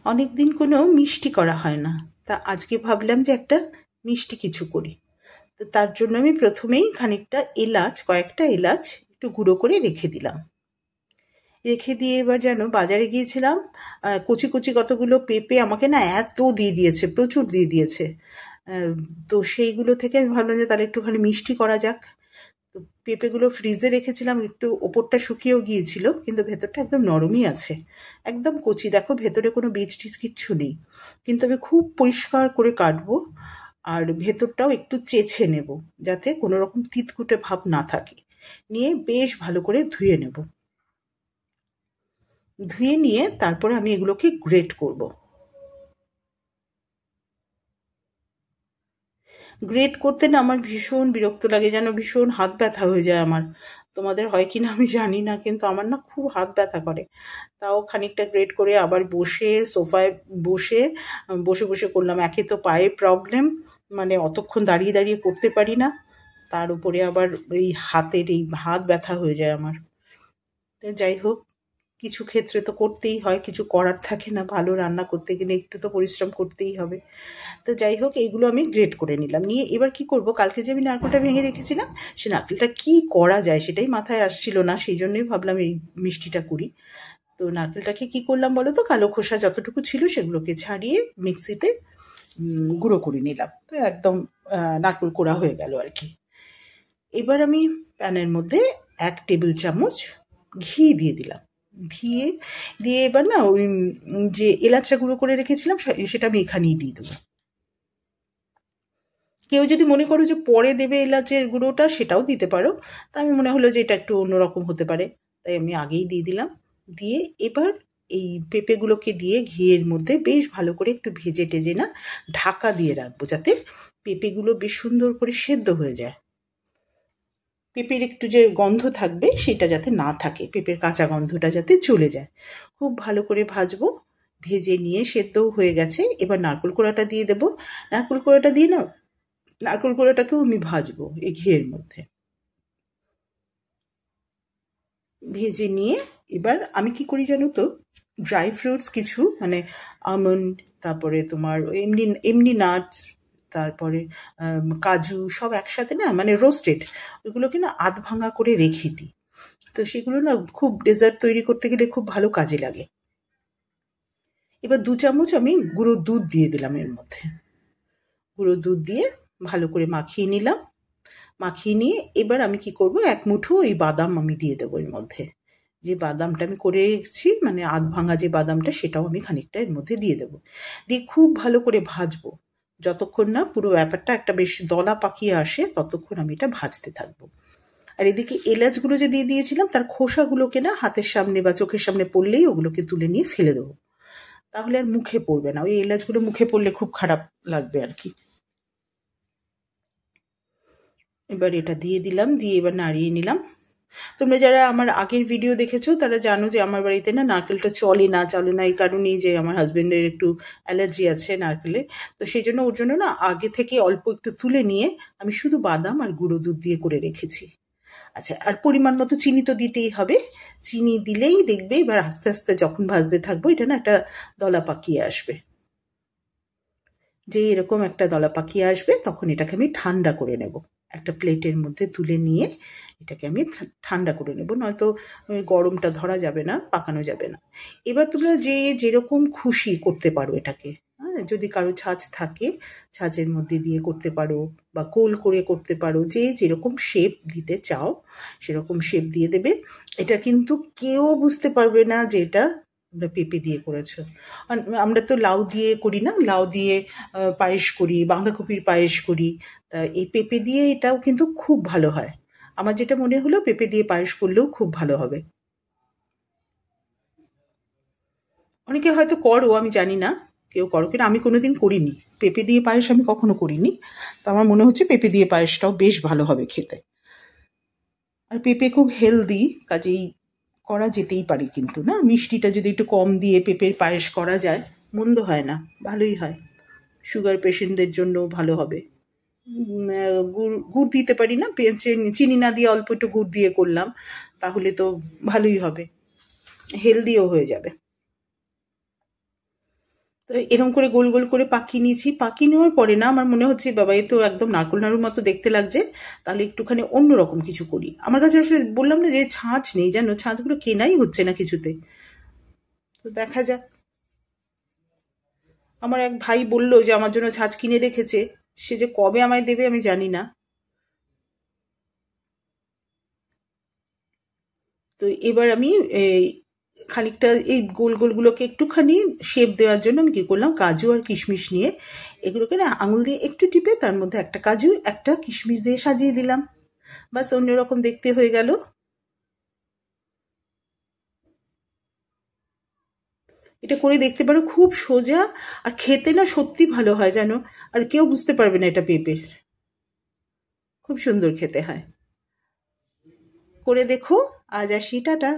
অনেক দিন কোনো মিষ্টি করা হয় না, তা আজকে ভাবলাম যে একটা মিষ্টি কিছু করি। তো তার জন্য আমি প্রথমেই খানিকটা এলাচ, কয়েকটা এলাচ একটু গুঁড়ো করে রেখে দিলাম। রেখে দিয়ে এবার যেন বাজারে গিয়েছিলাম, কচি কচি কতগুলো পেঁপে আমাকে না এত দিয়ে দিয়েছে, প্রচুর দিয়ে দিয়েছে। আহ, তো সেইগুলো থেকে আমি ভাবলাম যে তাহলে একটুখানি মিষ্টি করা যাক। তো পেঁপেগুলো ফ্রিজে রেখেছিলাম, একটু ওপরটা শুকিয়েও গিয়েছিল, কিন্তু ভেতরটা একদম নরমই আছে, একদম কচি। দেখো ভেতরে কোনো বীজ টিজ কিচ্ছু নেই, কিন্তু আমি খুব পরিষ্কার করে কাটবো। আর ভেতরটাও একটু চেছে নেব, যাতে কোনো রকম তিতকুটে ভাব না থাকে। নিয়ে বেশ ভালো করে ধুয়ে নেব। ধুয়ে নিয়ে তারপরে আমি এগুলোকে গ্রেট করব। গ্রেট করতে না আমার ভীষণ বিরক্ত লাগে, যেন ভীষণ হাত ব্যথা হয়ে যায় আমার। তোমাদের হয় কি না আমি জানি না, কিন্তু আমার না খুব হাত ব্যথা করে। তাও খানিকটা গ্রেট করে আবার বসে সোফায় বসে বসে বসে করলাম। একে তো পায়ে প্রবলেম, মানে অতক্ষণ দাঁড়িয়ে দাঁড়িয়ে করতে পারি না, তার উপরে আবার এই হাতের এই হাত ব্যথা হয়ে যায় আমার। তো যাই হোক, কিছু ক্ষেত্রে তো করতেই হয়, কিছু করার থাকে না, ভালো রান্না করতে গেলে একটু তো পরিশ্রম করতেই হবে। তো যাই হোক, এইগুলো আমি গ্রেট করে নিলাম। নিয়ে এবার কি করব, কালকে যে আমি নারকেলটা ভেঙে রেখেছিলাম, সে নারকেলটা কি করা যায় সেটাই মাথায় আসছিল না, সেই জন্যই ভাবলাম এই মিষ্টিটা করি। তো নারকেলটাকে কি করলাম বলো তো, কালো খোসা যতটুকু ছিল সেগুলোকে ছাড়িয়ে মিক্সিতে গুঁড়ো করে নিলাম। তো একদম নারকেল কোড়া হয়ে গেল আর কি। এবার আমি প্যানের মধ্যে 1 টেবিল চামচ ঘি দিয়ে দিলাম। ঘিয়ে দিয়ে এবার না ওই যে এলাচটা গুঁড়ো করে রেখেছিলাম সেটা আমি এখানেই দিয়ে দেবো। কেউ যদি মনে করো যে পরে দেবে এলাচের গুঁড়োটা, সেটাও দিতে পারো। তা আমি মনে হলো যে এটা একটু অন্যরকম হতে পারে, তাই আমি আগেই দিয়ে দিলাম। দিয়ে এবার এই পেঁপেগুলোকে দিয়ে ঘিয়ের মধ্যে বেশ ভালো করে একটু ভেজে টেজে না ঢাকা দিয়ে রাখবো, যাতে পেঁপেগুলো বেশ সুন্দর করে সেদ্ধ হয়ে যায়। পেঁপের একটু যে গন্ধ থাকবে সেটা যাতে না থাকে, পেঁপের কাঁচা গন্ধটা যাতে চলে যায়। খুব ভালো করে ভাজবো। ভেজে নিয়ে সেদ্ধও হয়ে গেছে, এবার নারকেল কোড়াটা দিয়ে দেবো। নারকেল কোড়াটা দিয়ে না, নারকেল কোড়াটাকেও আমি ভাজবো এই ঘিয়ের মধ্যে। ভেজে নিয়ে এবার আমি কি করি জানো তো, ড্রাই ফ্রুটস কিছু, মানে আমন্ড, তারপরে তোমার এমনি এমনি নাটস, তারপরে কাজু, সব একসাথে না মানে রোস্টেড, ওইগুলোকে না আধ ভাঙা করে রেখে দিই। তো সেগুলো না খুব ডেজার্ট তৈরি করতে গেলে খুব ভালো কাজে লাগে। এবার 2 চামচ আমি গুঁড়ো দুধ দিয়ে দিলাম এর মধ্যে। গুঁড়ো দুধ দিয়ে ভালো করে মাখিয়ে নিলাম। মাখিয়ে নিয়ে এবার আমি কি করব, 1 মুঠো এই বাদাম আমি দিয়ে দেবো এর মধ্যে। যে বাদামটা আমি করে রেখেছি, মানে আধ ভাঙা যে বাদামটা, সেটাও আমি খানিকটা এর মধ্যে দিয়ে দেবো। দিয়ে খুব ভালো করে ভাজবো, যতক্ষণ না পুরো ব্যাপারটা একটা বেশ দলা পাকিয়ে আসে ততক্ষণ আমি এটা ভাজতে থাকবো। আর এদিকে এলাচগুলো যে দিয়ে দিয়েছিলাম, তার খোসাগুলোকে না হাতের সামনে বা চোখের সামনে পড়লেই ওগুলোকে তুলে নিয়ে ফেলে দেবো। তাহলে আর মুখে পড়বে না, ওই এলাচগুলো মুখে পড়লে খুব খারাপ লাগবে আর কি। এবার এটা দিয়ে দিলাম, দিয়ে এবার নাড়িয়ে নিলাম। তোমরা যারা আমার আগের ভিডিও দেখেছো তারা জানো যে আমার বাড়িতে না নারকেলটা চলে না এই কারণেই যে আমার হাজবেন্ডের একটু অ্যালার্জি আছে নারকেলে। তো সেই জন্য ওর জন্য না আগে থেকে অল্প একটু তুলে নিয়ে আমি শুধু বাদাম আর গুঁড়ো দুধ দিয়ে করে রেখেছি। আচ্ছা, আর পরিমাণ মতো চিনি তো দিতেই হবে। চিনি দিলেই দেখবে এবার আস্তে আস্তে যখন ভাজতে থাকবো এটা না একটা দলা পাকিয়ে আসবে। যে এরকম একটা দলা পাকিয়ে আসবে তখন এটাকে আমি ঠান্ডা করে নেব। একটা প্লেটের মধ্যে তুলে নিয়ে এটাকে আমি ঠান্ডা করে নেব, নয়তো গরমটা ধরা যাবে না, পাকানো যাবে না। এবার তোমরা যে যেরকম খুশি করতে পারো এটাকে। হ্যাঁ, যদি কারো ছাঁচ থাকে ছাঁচের মধ্যে দিয়ে করতে পারো, বা গোল করে করতে পারো, যে যেরকম শেপ দিতে চাও সেরকম শেপ দিয়ে দেবে। এটা কিন্তু কেউ বুঝতে পারবে না যে এটা তোমরা পেঁপে দিয়ে করেছো। আর আমরা তো লাউ দিয়ে করি না, লাউ দিয়ে পায়েস করি, বাঁধাকপির পায়েস করি। তা এই পেঁপে দিয়ে এটাও কিন্তু খুব ভালো হয়। আমার যেটা মনে হলো পেঁপে দিয়ে পায়েস করলেও খুব ভালো হবে। অনেকে হয়তো করো, আমি জানি না কেউ করো কিনা, আমি কোনোদিন করিনি পেঁপে দিয়ে পায়েস, আমি কখনো করিনি। তো আমার মনে হচ্ছে পেঁপে দিয়ে পায়েসটাও বেশ ভালো হবে খেতে। আর পেঁপে খুব হেলদি, কাজেই করা যেতেই পারে কিন্তু, না মিষ্টিটা যদি একটু কম দিয়ে পেঁপের পায়েস করা যায় মন্দ হয় না, ভালোই হয়। সুগার পেশেন্টদের জন্য ভালো হবে। গুড় গুড় দিতে পারি না, চিনি না দিয়ে অল্প একটু গুড় দিয়ে করলাম, তাহলে তো ভালোই হবে, হেলদিও হয়ে যাবে। তো এরকম করে গোল গোল করে পাকিয়ে নিয়েছি। পাকিয়ে নেওয়ার পরে না আমার মনে হচ্ছে বাবা এ তো একদম নারকোল নাড়ুর মতো দেখতে লাগছে, তাহলে একটুখানি অন্যরকম কিছু করি। আমার কাছে আসলে বললাম না যে ছাঁচ নেই, জানো ছাঁচগুলো কেনাই হচ্ছে না কিছুতে। তো দেখা যাক। আমার এক ভাই বলল যে আমার জন্য ছাঁচ কিনে রেখেছে, সে যে কবে আমায় দেবে আমি জানি না। তো এবার আমি এই খানিকটা এই গোল গোলগুলোকে একটুখানি শেপ দেওয়ার জন্য আমি কী করলাম, কাজু আর কিশমিশ নিয়ে এগুলোকে না আঙুল দিয়ে একটু টিপে তার মধ্যে একটা কাজু একটা কিশমিশ দিয়ে সাজিয়ে দিলাম। বাস অন্যরকম দেখতে হয়ে গেল। এটা করে দেখতে পারো, খুব সোজা, আর খেতে না সত্যি ভালো হয় জানো। আর কেউ বুঝতে পারবে না এটা পেঁপে, খুব সুন্দর খেতে হয়। করে দেখো। আজ আসি, টাটা।